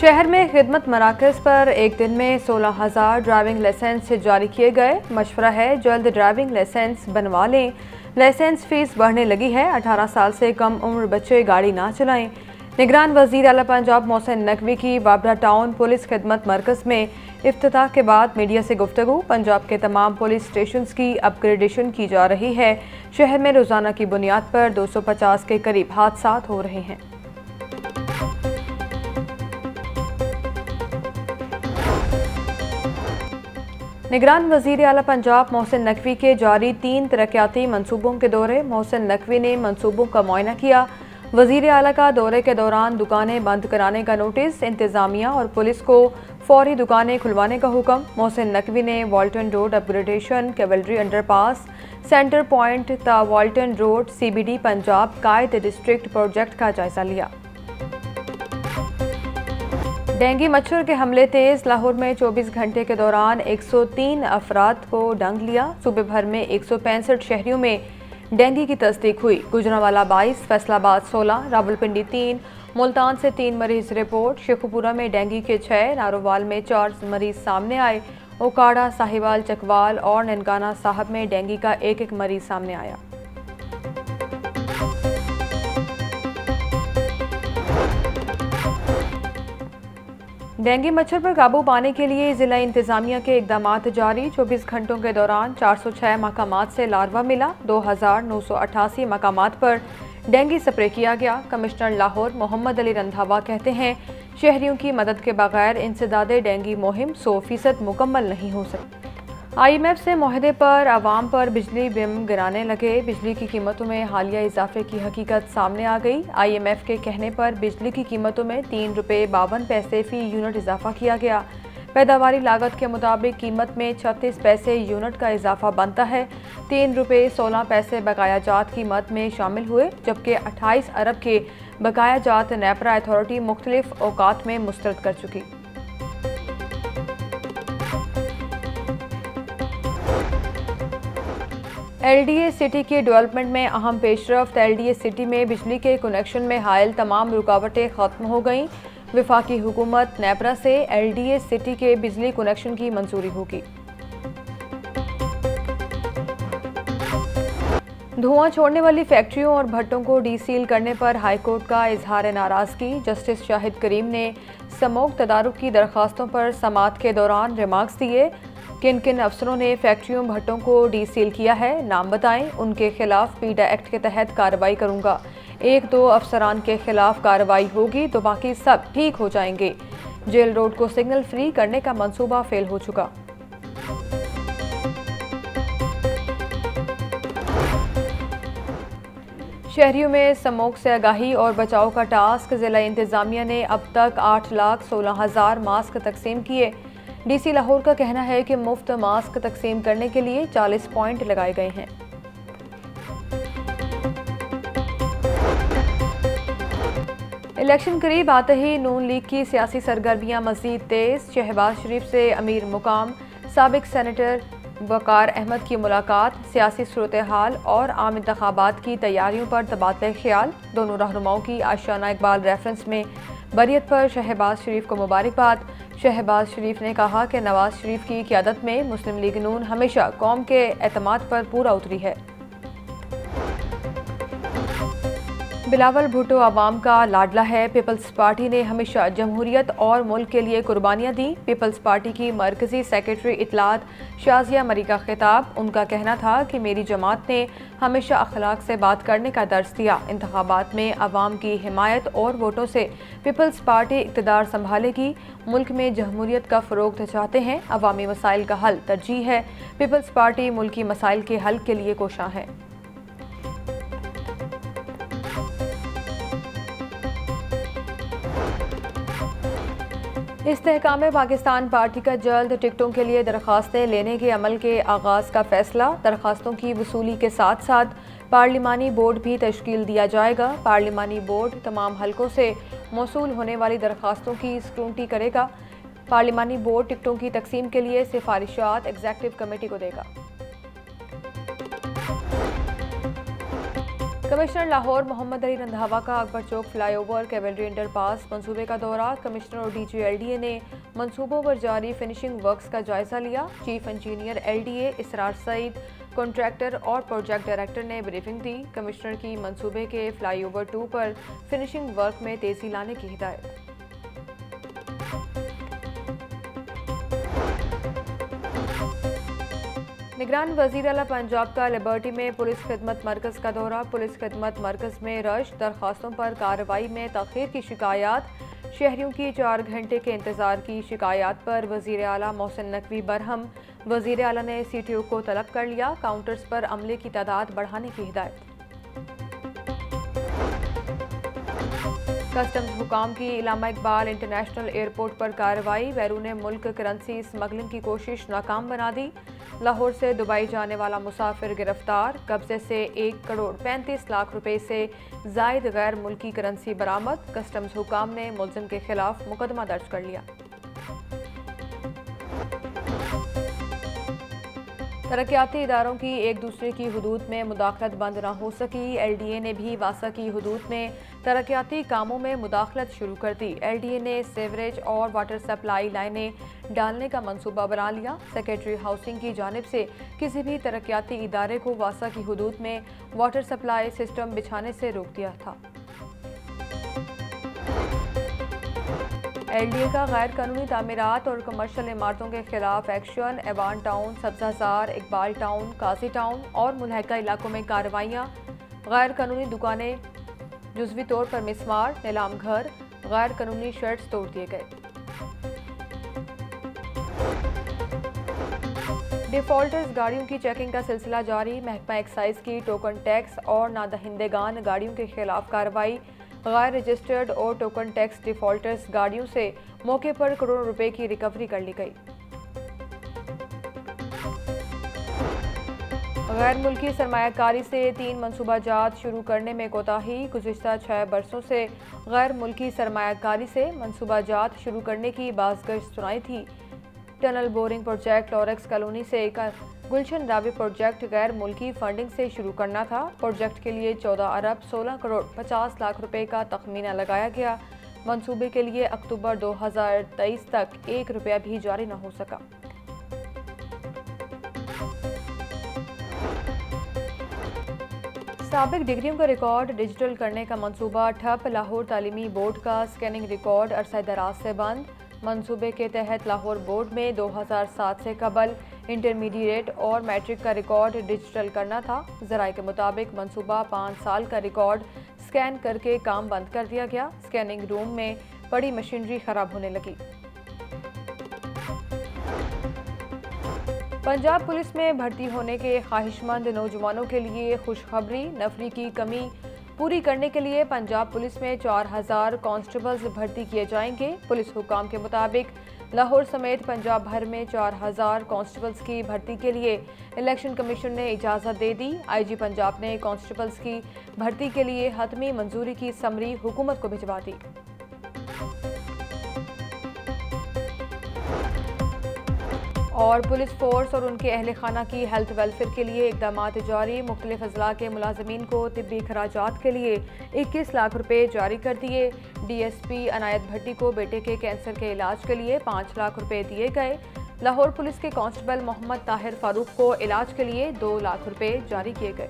शहर में खिदमत मराकज़ पर एक दिन में 16,000 ड्राइविंग लाइसेंस जारी किए गए। मशवरा है जल्द ड्राइविंग लाइसेंस बनवा लें। लाइसेंस फीस बढ़ने लगी है। 18 साल से कम उम्र बच्चे गाड़ी ना चलाएं। निगरान वज़ीर आला पंजाब मोहसिन नकवी की बाबरा टाउन पुलिस खिदमत मरकज़ में इफ्तिताह के बाद मीडिया से गुफ्तगू। पंजाब के तमाम पुलिस स्टेशन की अपग्रेडेशन की जा रही है। शहर में रोज़ाना की बुनियाद पर 250 के करीब हादसा हो रहे हैं। निगरान वज़ीर आला पंजाब मोहसिन नकवी के जारी 3 तरक्याती मनसूबों के दौरे। मोहसिन नकवी ने मनसूबों का मुआयना किया। वज़ीर आला का दौरे के दौरान दुकानें बंद कराने का नोटिस। इंतज़ामिया और पुलिस को फौरी दुकानें खुलवाने का हुक्म। मोहसिन नकवी ने Walton road upgradation, cavalry underpass, centre point ता वाल्टन रोड CBD पंजाब कायद डिस्ट्रिक्ट प्रोजेक्ट का जायजा लिया। डेंगू मच्छर के हमले तेज। लाहौर में 24 घंटे के दौरान 103 अफराद को डंग लिया। सूबे भर में 165 शहरियों में डेंगू की तस्दीक हुई। गुजरांवाला 22, फैसलाबाद 16, रावलपिंडी 3, मुल्तान से 3 मरीज रिपोर्ट। शेखुपुरा में डेंगू के 6, नारोवाल में 4 मरीज सामने आए। ओकाड़ा, साहिवाल, चकवाल और ननकाना साहब में डेंगू का एक मरीज सामने आया। डेंगू मच्छर पर काबू पाने के लिए जिला इंतजामिया के इकदामात जारी। 24 घंटों के दौरान 406 मकामात से लार्वा मिला। 2,988 मकामात पर डेंगू स्प्रे किया गया। कमिश्नर लाहौर मोहम्मद अली रंधावा कहते हैं शहरियों की मदद के बगैर इंसदादे डेंगू मुहिम 100% मुकम्मल नहीं हो सकती। IMF से मुआहदे पर आवाम पर बिजली बिल गिराने लगे। बिजली की कीमतों में हालिया इजाफे की हकीकत सामने आ गई। IMF के कहने पर बिजली की कीमतों में 3 रुपये 52 पैसे फी यूनिट इजाफा किया गया। पैदावारी लागत के मुताबिक कीमत में 36 पैसे यूनिट का इजाफा बनता है। 3 रुपये 16 पैसे बकाया जात कीमत में शामिल हुए, जबकि 28 अरब के बकाया जात नेपरा अथॉरिटी मुख्तलिफ औकात में मुस्तरद कर चुकी। LDA सिटी के डेवलपमेंट में अहम पेशरफ्त। LDA सिटी में बिजली के कनेक्शन में हायल तमाम रुकावटें खत्म हो गईं। वफाकी हुकूमत नेपरा से LDA सिटी के बिजली कनेक्शन की मंजूरी होगी। धुआं छोड़ने वाली फैक्ट्रियों और भट्टों को डीसील करने पर हाईकोर्ट का इजहार नाराजगी। जस्टिस शाहिद करीम ने समोग तदारुक की दरखास्तों पर समाअत के दौरान रिमार्क्स दिए। किन किन अफसरों ने फैक्ट्रियों भट्टों को डीसील किया है, नाम बताएं। उनके खिलाफ पीडा एक्ट के तहत कार्रवाई करूंगा। 1-2 अफसरान के खिलाफ कार्रवाई होगी तो बाकी सब ठीक हो जाएंगे। जेल रोड को सिग्नल फ्री करने का मंसूबा फेल हो चुका। शहरियों में स्मोक से आगाही और बचाव का टास्क। जिला इंतजामिया ने अब तक 8,16,000 मास्क तकसीम किए। DC लाहौर का कहना है कि मुफ्त मास्क तकसीम करने के लिए 40 पॉइंट लगाए गए हैं। इलेक्शन करीब आते ही नून लीग की सियासी सरगर्मियां मजीद तेज। शहबाज शरीफ से अमीर मुकाम साबिक सेनेटर वकार अहमद की मुलाकात। सियासी सूरत हाल और आम इंतखाबात की तैयारियों पर तबादला ख्याल। दोनों रहनुमाओं की आशियाना इकबाल रेफरेंस में बरियत पर शहबाज शरीफ को मुबारकबाद। शहबाज शरीफ ने कहा कि नवाज शरीफ की क़यादत में मुस्लिम लीग नून हमेशा कौम के एतमाद पर पूरा उतरी है। बिलावल भुट्टो आवाम का लाडला है। पीपल्स पार्टी ने हमेशा जमहूरियत और मुल्क के लिए कुर्बानियाँ दी। पीपल्स पार्टी की मरकजी सेक्रेटरी इतलात शाजिया मरी का खिताब। उनका कहना था कि मेरी जमात ने हमेशा अखलाक से बात करने का दर्स दिया। इंतखाबात में अवाम की हिमायत और वोटों से पीपल्स पार्टी इक़्तिदार संभालेगी। मुल्क में जमहूरियत का फ़रोग़ चाहते हैं। अवामी मसाइल का हल तरजीह है। पीपल्स पार्टी मुल्की मसाइल के हल के लिए कोशां है। इस्तेहकाम पाकिस्तान पार्टी का जल्द टिकटों के लिए दरखास्तें लेने के अमल के आगाज़ का फैसला। दरखास्तों की वसूली के साथ साथ पार्लिमानी बोर्ड भी तश्कील दिया जाएगा। पार्लिमानी बोर्ड तमाम हलकों से मौसूल होने वाली दरखास्तों की स्क्रूटनी करेगा। पार्लिमानी बोर्ड टिकटों की तकसीम के लिए सिफारिशात एग्जीक्यूटिव कमेटी को देगा। कमिश्नर लाहौर मोहम्मद अली रंधावा का अकबर चौक फ्लाईओवर कैवलरी अंडरपास मंसूबे का दौरा। कमिश्नर और डीजी एलडीए ने मंसूबों पर जारी फिनिशिंग वर्क्स का जायजा लिया। चीफ इंजीनियर एलडीए इसरार सईद, कॉन्ट्रैक्टर और प्रोजेक्ट डायरेक्टर ने ब्रीफिंग दी। कमिश्नर की मंसूबे के फ्लाईओवर 2 पर फिनिशिंग वर्क में तेजी लाने की हिदायत। निगरान वज़ीर आला पंजाब का लिबर्टी में पुलिस खिदमत मरकज़ का दौरा। पुलिस खिदमत मरकज़ में रश, दरखास्तों पर कार्रवाई में तख़ीर की शिकायत, शहरियों की 4 घंटे के इंतज़ार की शिकायत पर वज़ीर आला मोहसिन नकवी बरहम। वज़ीर आला ने सीटीओ को तलब कर लिया, काउंटर्स पर अमले की तादाद बढ़ाने की हिदायत। कस्टम्स हुकाम की इलामा इकबाल इंटरनेशनल एयरपोर्ट पर कार्रवाई। बैरून मुल्क करेंसी स्मगलिंग की कोशिश नाकाम बना दी। लाहौर से दुबई जाने वाला मुसाफिर गिरफ्तार। कब्जे से 1 करोड़ 35 लाख रुपए से जायद गैर मुल्की करेंसी बरामद। कस्टम्स हुकाम ने मुलजिम के खिलाफ मुकदमा दर्ज कर लिया। तरक्याती इदारों की एक दूसरे की हुदूद में मुदाखलत बंद न हो सकी। एलडीए ने भी वासा की हुदूद में तरक्याती कामों में मुदाखलत शुरू कर दी। एलडीए ने सीवरेज और वाटर सप्लाई लाइनें डालने का मंसूबा बना लिया। सेक्रेटरी हाउसिंग की जानिब से किसी भी तरक्याती इदारे को वासा की हुदूद में वाटर सप्लाई सिस्टम बिछाने से रोक दिया था। एलडीए का गैर कानूनी तामीरात और कमर्शियल इमारतों के खिलाफ action. Awan town, Sabzazar, Iqbal town, Qazi town और मुल्हका इलाकों में कार्रवाइयाँ। गैर कानूनी दुकानें, जुज़वी तौर पर मिसमार, नीलाम घर, गैर कानूनी शर्ट्स तोड़ दिए गए। डिफॉल्टर्स गाड़ियों की चेकिंग का सिलसिला जारी। महकमा एक्साइज की टोकन टैक्स और नादहिंदेगान गाड़ियों के खिलाफ कार्रवाई। गैर रजिस्टर्ड और टोकन टैक्स डिफॉल्टर्स गाड़ियों से मौके पर करोड़ों रुपए की रिकवरी कर ली गई। गैर मुल्की सरमायाकारी से 3 मनसूबाजात शुरू करने में कोताही। गुज़िश्ता 6 बरसों से गैर मुल्की सरमायाकारी से मनसूबाजात शुरू करने की बाज़गश्त सुनाई थी। Tunnel boring project Lurex colony से गुलशन रावी प्रोजेक्ट गैर मुल्की फंडिंग से शुरू करना था। प्रोजेक्ट के लिए 14 अरब 16 करोड़ 50 लाख रुपए का तखमीना लगाया गया। मंसूबे के लिए अक्टूबर 2023 तक 1 रुपया भी जारी न हो सका। साबिक डिग्रियों का रिकॉर्ड डिजिटल करने का मंसूबा ठप। लाहौर तालीमी बोर्ड का स्कैनिंग रिकॉर्ड अरसा दराज से बंद। मंसूबे के तहत लाहौर बोर्ड में 2007 से कबल इंटरमीडिएट और मैट्रिक का रिकॉर्ड डिजिटल करना था। ज़राए के मुताबिक मंसूबा 5 साल का रिकॉर्ड स्कैन करके काम बंद कर दिया गया। स्कैनिंग रूम में पड़ी मशीनरी खराब होने लगी। पंजाब पुलिस में भर्ती होने के ख्वाहिशमंद नौजवानों के लिए खुशखबरी। नफरी की कमी पूरी करने के लिए पंजाब पुलिस में 4000 कांस्टेबल्स भर्ती किए जाएंगे। पुलिस हुकाम के मुताबिक लाहौर समेत पंजाब भर में 4000 कांस्टेबल्स की भर्ती के लिए इलेक्शन कमीशन ने इजाज़त दे दी। आईजी पंजाब ने कांस्टेबल्स की भर्ती के लिए हतमी मंजूरी की समरी हुकूमत को भिजवा दी। और पुलिस फोर्स और उनके अहल खाना की हेल्थ वेलफेयर के लिए इकदाम जारी। मुख्तलिफ अजला के मुलाजमीन को तिब्बी खराजात के लिए 21 लाख रुपए जारी कर दिए। डीएसपी अनायत भट्टी को बेटे के कैंसर के इलाज के लिए 5 लाख रुपए दिए गए। लाहौर पुलिस के कांस्टेबल मोहम्मद ताहिर फारूक को इलाज के लिए 2 लाख रुपए जारी किए गए।